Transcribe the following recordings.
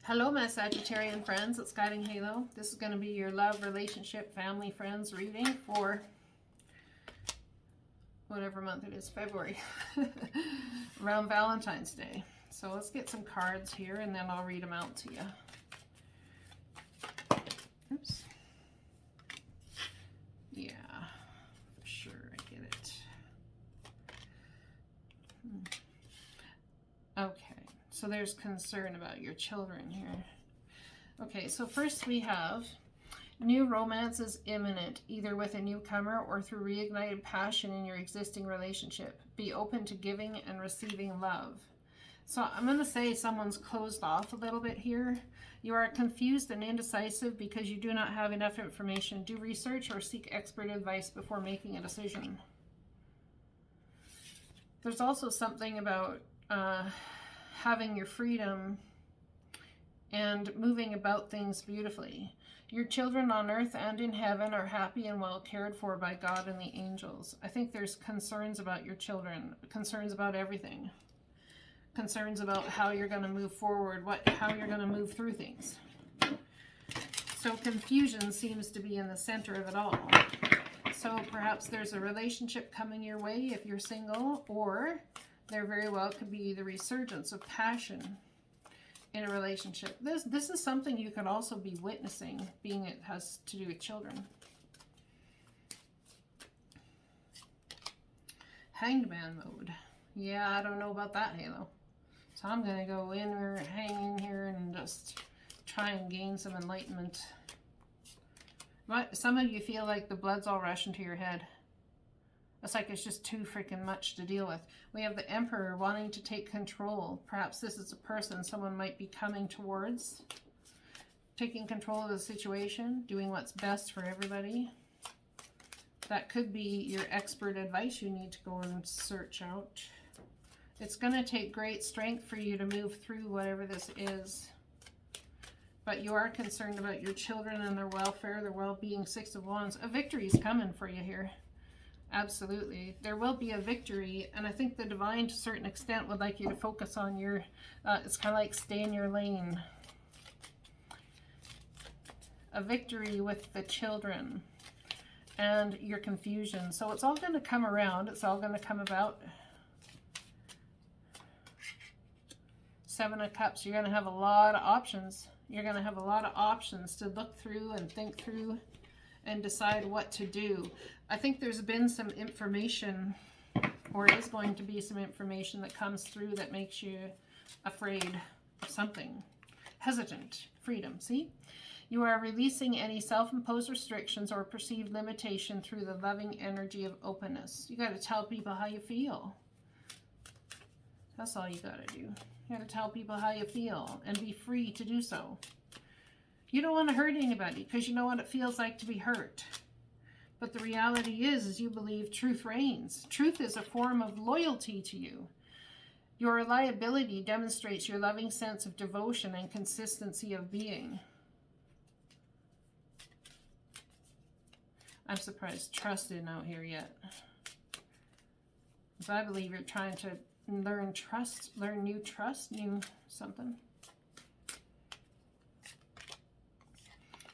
Hello, my Sagittarian friends. It's Guiding Halo. This is going to be your love, relationship, family, friends reading for whatever month it is, February, around Valentine's Day. So let's get some cards here and then I'll read them out to you. Oops. Yeah, for sure, I get it. Okay. So there's concern about your children here. Okay, so first we have new romance is imminent, either with a newcomer or through reignited passion in your existing relationship. Be open to giving and receiving love. So I'm going to say someone's closed off a little bit here. You are confused and indecisive because you do not have enough information. Do research or seek expert advice before making a decision. There's also something about having your freedom and moving about things beautifully. Your children on earth and in heaven are happy and well cared for by God and the angels. I think there's concerns about your children, concerns about everything, concerns about how you're going to move forward, how you're going to move through things. So confusion seems to be in the center of it all. So perhaps there's a relationship coming your way if you're single, or there very well could be the resurgence of passion in a relationship. This is something you could also be witnessing, being it has to do with children. Hanged man mode. Yeah, I don't know about that, Halo. So I'm going to go in or hang in here and just try and gain some enlightenment. But some of you feel like the blood's all rushing to your head. It's like it's just too freaking much to deal with. We have the Emperor wanting to take control. Perhaps this is a person someone might be coming towards, taking control of the situation, doing what's best for everybody. That could be your expert advice you need to go and search out. It's going to take great strength for you to move through whatever this is. But you are concerned about your children and their welfare, their well-being. Six of Wands. A victory is coming for you here. Absolutely. There will be a victory, and I think the divine, to a certain extent, would like you to focus on your, it's kind of like stay in your lane. A victory with the children and your confusion. So it's all going to come around. It's all going to come about. Seven of Cups. You're going to have a lot of options. You're going to have a lot of options to look through and think through and decide what to do. I think there's been some information, or is going to be some information that comes through that makes you afraid of something. Hesitant. Freedom. See? You are releasing any self-imposed restrictions or perceived limitation through the loving energy of openness. You got to tell people how you feel. That's all you got to do. You got to tell people how you feel and be free to do so. You don't want to hurt anybody because you know what it feels like to be hurt. But the reality is you believe truth reigns. Truth is a form of loyalty to you. Your reliability demonstrates your loving sense of devotion and consistency of being. I'm surprised trust isn't out here yet. Because I believe you're trying to learn trust, learn new trust, new something.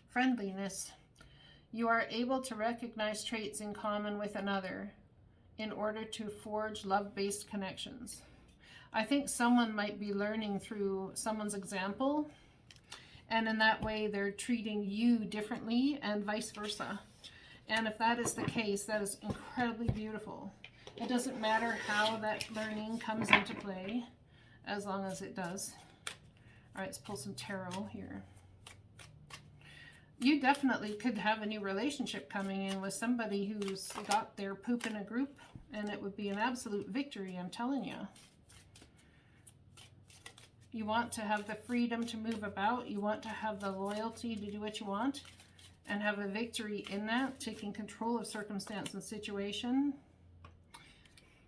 Friendliness. You are able to recognize traits in common with another in order to forge love-based connections. I think someone might be learning through someone's example, and in that way they're treating you differently and vice versa. And if that is the case, that is incredibly beautiful. It doesn't matter how that learning comes into play, as long as it does. All right, let's pull some tarot here. You definitely could have a new relationship coming in with somebody who's got their poop in a group, and it would be an absolute victory, I'm telling you. You want to have the freedom to move about. You want to have the loyalty to do what you want. and have a victory in that, taking control of circumstance and situation.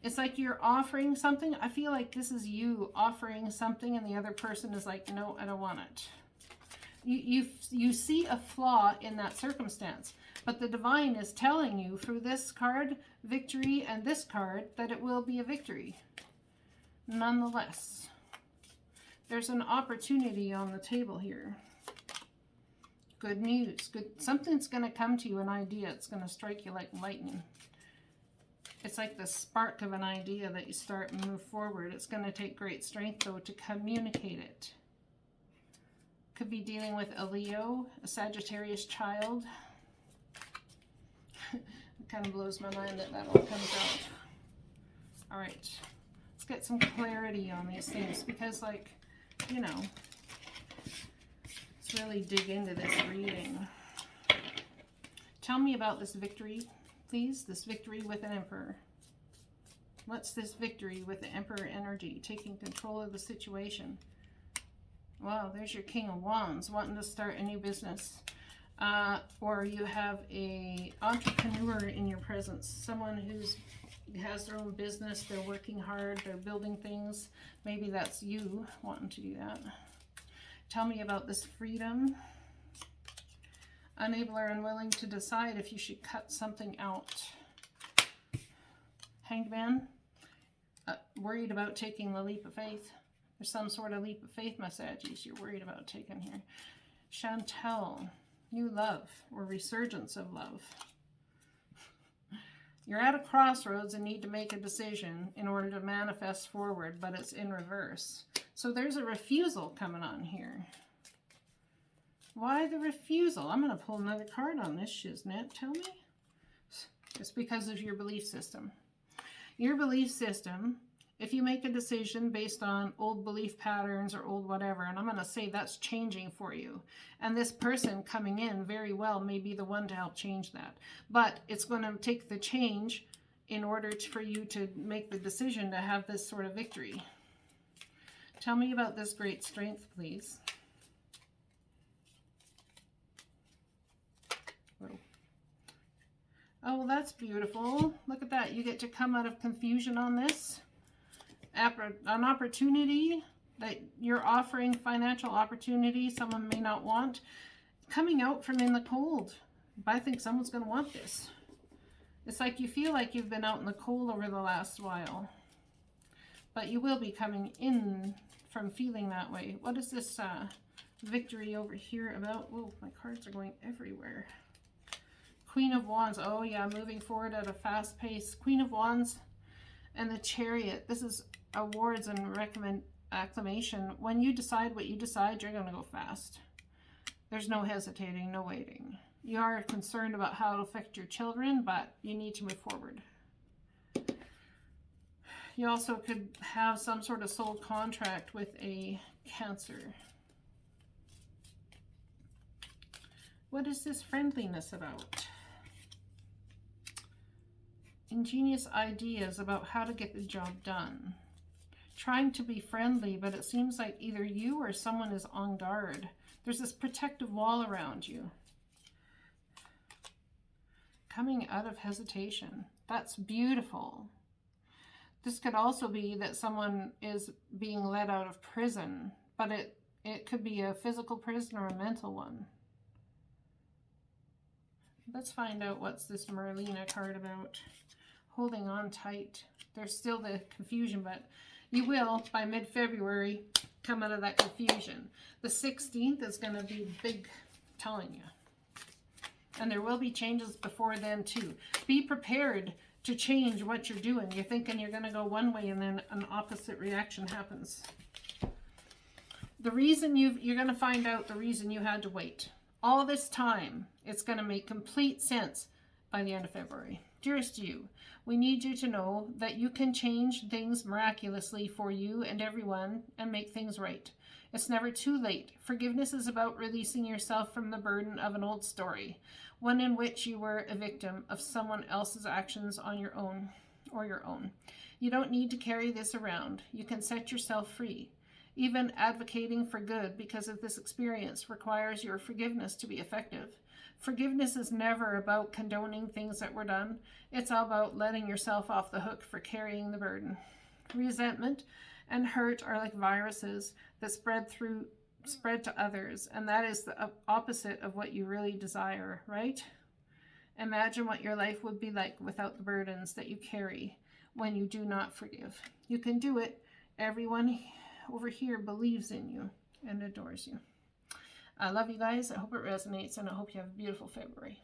It's like you're offering something. I feel like this is you offering something and the other person is like, no, I don't want it. You see a flaw in that circumstance, but the divine is telling you through this card, victory, and this card, that it will be a victory. Nonetheless, there's an opportunity on the table here. Good news. Something's going to come to you, an idea. It's going to strike you like lightning. It's like the spark of an idea that you start and move forward. It's going to take great strength, though, to communicate it. Could be dealing with a Leo, a Sagittarius child. It kind of blows my mind that that all comes out. All right. Let's get some clarity on these things because, like, you know, let's really dig into this reading. Tell me about this victory, please. This victory with an Emperor. What's this victory with the Emperor energy? Taking control of the situation. Wow, there's your King of Wands wanting to start a new business. Or you have a entrepreneur in your presence. Someone who's has their own business. They're working hard. They're building things. Maybe that's you wanting to do that. Tell me about this freedom. Unable or unwilling to decide if you should cut something out. Hanged Man. Worried about taking the leap of faith. There's some sort of leap of faith, my Saggies, you're worried about taking here. Chantel. New love or resurgence of love. You're at a crossroads and need to make a decision in order to manifest forward, but it's in reverse. So there's a refusal coming on here. Why the refusal? I'm going to pull another card on this shiznit. Tell me. It's because of your belief system. Your belief system, if you make a decision based on old belief patterns or old whatever, and I'm going to say that's changing for you. And this person coming in very well may be the one to help change that. But it's going to take the change in order for you to make the decision to have this sort of victory. Tell me about this great strength, please. Oh, well, that's beautiful. Look at that. You get to come out of confusion on this. An opportunity that you're offering, financial opportunity someone may not want, coming out from in the cold. I think someone's going to want this. It's like you feel like you've been out in the cold over the last while, but you will be coming in from feeling that way. What is this victory over here about? Oh, my cards are going everywhere. Queen of Wands. Oh yeah, moving forward at a fast pace. Queen of Wands and the Chariot. This is awards and acclamation. When you decide what you decide, you're going to go fast. There's no hesitating, no waiting. You are concerned about how it'll affect your children, but you need to move forward. You also could have some sort of soul contract with a Cancer. What is this friendliness about? Ingenious ideas about how to get the job done. Trying to be friendly, but it seems like either you or someone is on guard. There's this protective wall around you. Coming out of hesitation. That's beautiful. This could also be that someone is being let out of prison, but it could be a physical prison or a mental one. Let's find out what's this Merlina card about. Holding on tight. There's still the confusion, but you will, by mid-February, come out of that confusion. The 16th is going to be big, I'm telling you. And there will be changes before then, too. Be prepared to change what you're doing. You're thinking you're going to go one way, and then an opposite reaction happens. The reason you're going to find out the reason you had to wait. All this time, it's going to make complete sense by the end of February. Dearest you, we need you to know that you can change things miraculously for you and everyone and make things right. It's never too late. Forgiveness is about releasing yourself from the burden of an old story, one in which you were a victim of someone else's actions on your own or your own. You don't need to carry this around. You can set yourself free. Even advocating for good because of this experience requires your forgiveness to be effective. Forgiveness is never about condoning things that were done. It's all about letting yourself off the hook for carrying the burden. Resentment and hurt are like viruses that spread to others, and that is the opposite of what you really desire, right? Imagine what your life would be like without the burdens that you carry when you do not forgive. You can do it. Everyone over here believes in you and adores you. I love you guys. I hope it resonates, and I hope you have a beautiful February.